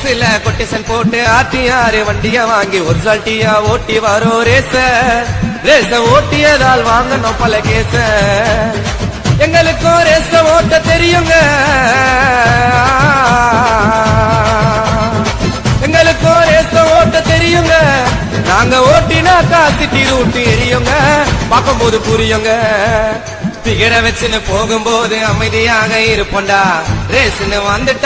ரேஸ்ல கொட்டேஷன் போட்டு ஆர்டிஆர் வண்டிய வாங்கி ஒரு சால்ட்டியா ஓட்டி வரோம் ரேச ஓட்டியதால் வாங்கணும் பல கேச. எங்களுக்கும் ரேச ஓட்ட தெரியுங்க, எங்களுக்கும் ரேச ஓட்ட தெரியுங்க. நாங்க ஓட்டினாக்கா சிட்டி ரூட்டு எரியுங்க, பார்க்கும்போது புரியுங்க. பிகர வச்சுன்னு போகும்போது அமைதியாக இருப்போண்டா, ரேஸ்ன்னு வந்துட்டா